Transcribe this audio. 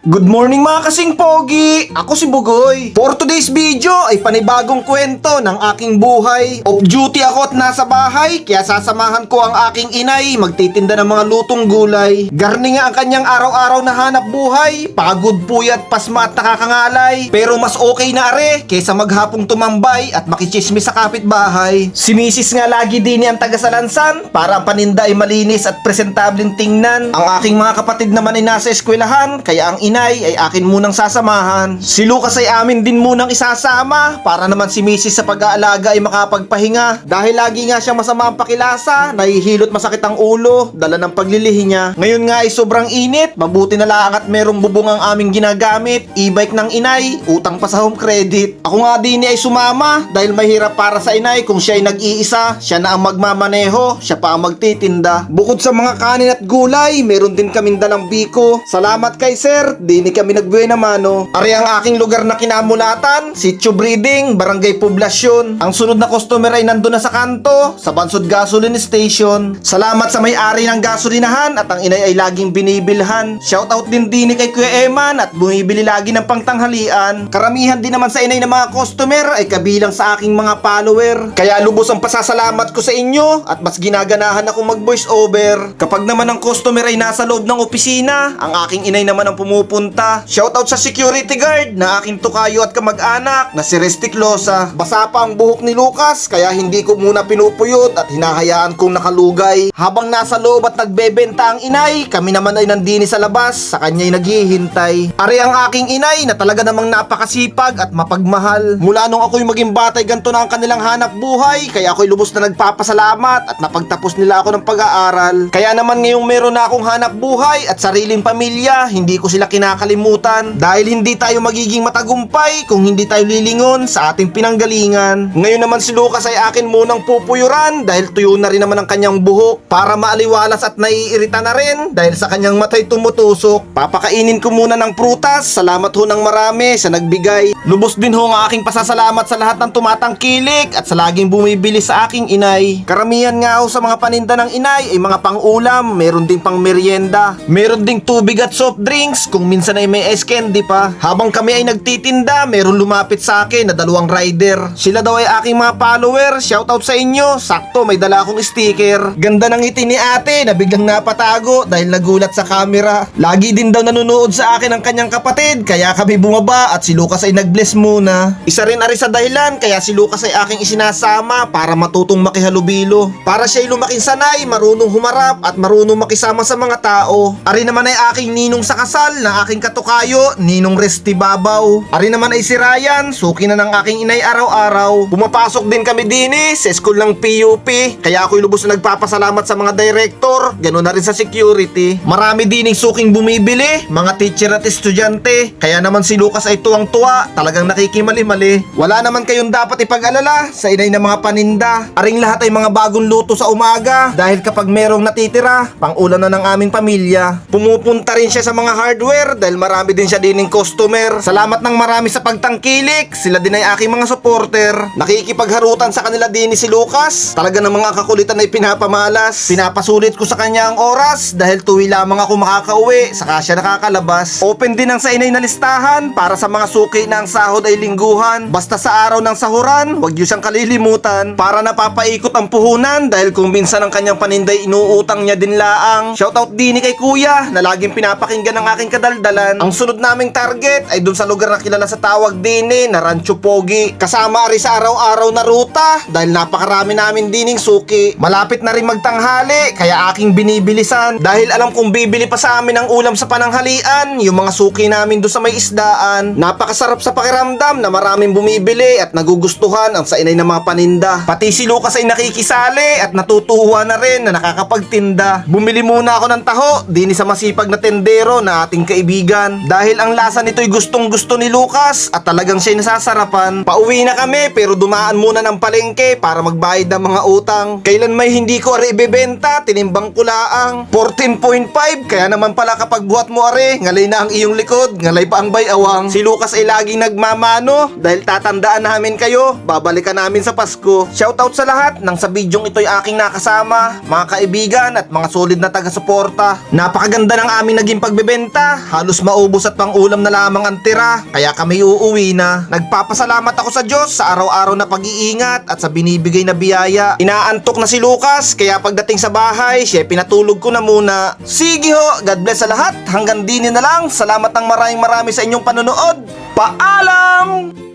Good morning mga kasing pogi! Ako si Bugoy. For today's video ay panibagong kwento ng aking buhay. Off duty ako at nasa bahay, kaya sasamahan ko ang aking inay magtitinda ng mga lutong gulay. Garni nga ang kanyang araw-araw na hanap buhay. Pagod, puyat, pasma at nakakangalay. Pero mas okay na are kaysa maghapong tumambay at makichismis sa kapitbahay. Si Mrs. nga lagi din ang tagasalansan para ang paninda ay malinis at presentableng tingnan. Ang aking mga kapatid naman ay nasa eskwelahan, kaya ang inay ay akin munang sasamahan. Si Lucas ay amin din munang isasama para naman si Mrs. sa pag-aalaga ay makapagpahinga. Dahil lagi nga siyang masama ang pakilasa, nahihilot masakit ang ulo, dala ng paglilihi niya. Ngayon nga ay sobrang init, mabuti na lang at merong bubong ang aming ginagamit, e-bike ng inay, utang pa sa home credit. Ako nga din ay sumama dahil mahirap para sa inay kung siya ay nag-iisa, siya na ang magmamaneho, siya pa ang magtitinda. Bukod sa mga kanin at gulay, meron din kaming dalang biko. Salamat kay sir, dini kami nagbuena mano. Ari ang aking lugar na kinamulatan, Sitio Breeding, Barangay Poblasyon. Ang sunod na customer ay nandun na sa kanto, sa Bansod Gasoline Station. Salamat sa may-ari ng gasolinahan at ang inay ay laging binibilhan. Shoutout din dini kay Kuya Eman at bumibili lagi ng pangtanghalian. Karamihan din naman sa inay ng mga customer ay kabilang sa aking mga follower. Kaya lubos ang pasasalamat ko sa inyo at mas ginaganahan akong mag voice over. Kapag naman ang customer ay nasa loob ng opisina, ang aking inay naman ang pumupunta. Shoutout sa security guard na aking tukayo at kamag-anak na si Restic Losa. Basa pa ang buhok ni Lucas kaya hindi ko muna pinupuyot at hinahayaan kong nakalugay. Habang nasa loob at nagbebenta ang inay, kami naman ay nandini sa labas, sa kanya'y naghihintay. Ari ang aking inay na talaga namang napakasipag at mapagmahal. Mula nung ako'y maging batay, ganito na ang kanilang hanap buhay, kaya ako'y lubos na nagpapasalamat at napagtapos nila ako ng pag-aaral. Kaya naman ngayong meron na akong hanap buhay at sariling pamilya, hindi ko sila kinakalimutan dahil hindi tayo magiging matagumpay kung hindi tayo lilingon sa ating pinanggalingan. Ngayon naman si Lucas ay akin munang pupuyuran dahil tuyo na rin naman ang kanyang buhok para maaliwalas at naiirita na rin dahil sa kanyang matay tumutusok. Papakainin ko muna ng prutas. Salamat ho ng marami sa nagbigay. Lubos din ho ang aking pasasalamat sa lahat ng tumatangkilik at sa laging bumibili sa aking inay. Karamihan nga ho sa mga paninda ng inay ay mga pang-ulam, meron ding pang merienda, meron ding tubig at soft drinks, kung minsan ay may ice candy pa. Habang kami ay nagtitinda, meron lumapit sa akin na dalawang rider. Sila daw ay aking mga follower. Shoutout sa inyo. Sakto, may dala akong sticker. Ganda ng ngiti ni ate na biglang napatago dahil nagulat sa camera. Lagi din daw nanonood sa akin ang kanyang kapatid, kaya kami bumaba at si Lucas ay nag-bless muna. Isa rin ari sa dahilan kaya si Lucas ay aking isinasama para matutong makihalubilo. Para siya ay lumaking sanay, marunong humarap at marunong makisama sa mga tao. Ari naman ay aking ninong sa kasal na aking katukayo, Ninong Resti Babaw. Ari naman ay si Ryan, suki na ng aking inay araw-araw. Pumapasok din kami dini sa school ng PUP, kaya ako'y lubos na nagpapasalamat sa mga director, ganoon na rin sa security. Marami dining suking bumibili, mga teacher at estudyante, kaya naman si Lucas ay tuwang-tuwa, talagang nakikimali-mali. Wala naman kayong dapat ipag-alala sa inay ng mga paninda. Aring lahat ay mga bagong luto sa umaga dahil kapag merong natitira, pang-ulam na ng aming pamilya. Pumupunta rin siya sa mga hardware dahil marami din siya dining customer. Salamat ng marami sa pagtangkilik, sila din ay aking mga supporter. Nakikipagharutan sa kanila din si Lucas, talaga ng mga kakulitan ay pinapamalas. Pinapasulit ko sa kanya ang oras dahil tuwi lamang ako makakauwi, saka siya nakakalabas. Open din ang sa inay na listahan para sa mga suki na ang sahod ay lingguhan. Basta sa araw ng sahuran, huwag niyo siyang kalilimutan para napapaikot ang puhunan dahil kung minsan ang kanyang paninday inuutang niya din laang. Shoutout din kay kuya na laging pinapakinggan ng aking kadaldalan. Ang sunod naming target ay dun sa lugar na kilala sa tawag din na Rancho Pogi. Kasama rin sa araw-araw na ruta dahil napakarami namin dining suki. Malapit na rin magtanghali kaya aking binibilisan dahil alam kong bibili pa sa amin ang ulam sa pananghalian, yung mga suki namin doon sa may isdaan. Napakasarap sa pakiramdam na maraming bumibili at nagugustuhan ang sa inay ng mga paninda. Pati si Lucas ay nakikisali at natutuwa na rin na nakakapagtinda. Bumili muna ako ng taho din sa masipag na tendero na ating kaibigan dahil ang lasa nito'y gustong-gusto ni Lucas at talagang siya'y nasasarapan. Pauwi na kami pero dumaan muna ng palengke para magbayad ng mga utang. Kailan may hindi ko ari ibebenta, tinimbang ko laang 14.5, kaya naman pala kapag buhat mo ari, ngalay na ang iyong likod, ngalay pa ang bayawang. Si Lucas ay laging nagmamano dahil tatandaan namin kayo, babalikan namin sa Pasko. Shoutout sa lahat nang sa bidyong ito'y aking nakasama, mga kaibigan at mga solid na taga-suporta. Napakaganda ng aming naging pagbebenta. Halos maubos at pang-ulam na lamang ang tira, kaya kami uuwi na. Nagpapasalamat ako sa Diyos sa araw-araw na pag-iingat at sa binibigay na biyaya. Inaantok na si Lucas, kaya pagdating sa bahay, siya pinatulog ko na muna. Sige ho, God bless sa lahat. Hanggang dinin na lang. Salamat ng marami sa inyong panonood. Paalam!